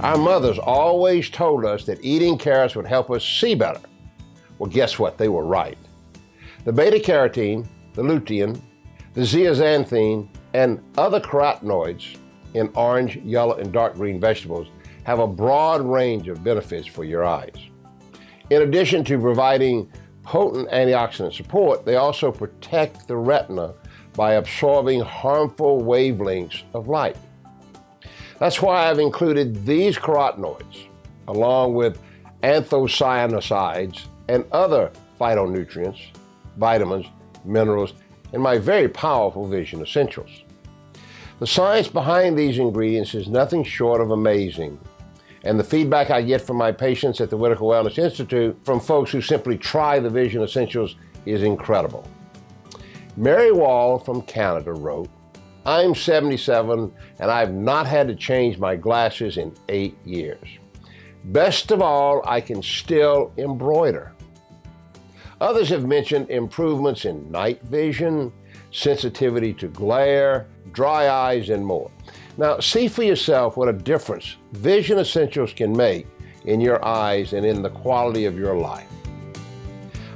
Our mothers always told us that eating carrots would help us see better. Well, guess what? They were right. The beta-carotene, the lutein, the zeaxanthin, and other carotenoids in orange, yellow, and dark green vegetables have a broad range of benefits for your eyes. In addition to providing potent antioxidant support, they also protect the retina by absorbing harmful wavelengths of light. That's why I've included these carotenoids, along with anthocyanosides and other phytonutrients, vitamins, minerals, in my very powerful Vision Essentials. The science behind these ingredients is nothing short of amazing, and the feedback I get from my patients at the Whitaker Wellness Institute from folks who simply try the Vision Essentials is incredible. Mary Wall from Canada wrote, "I'm 77 and I've not had to change my glasses in 8 years. Best of all, I can still embroider." Others have mentioned improvements in night vision, sensitivity to glare, dry eyes, and more. Now, see for yourself what a difference Vision Essentials can make in your eyes and in the quality of your life.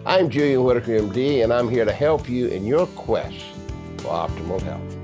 I'm Julian Whitaker, MD, and I'm here to help you in your quest for optimal health.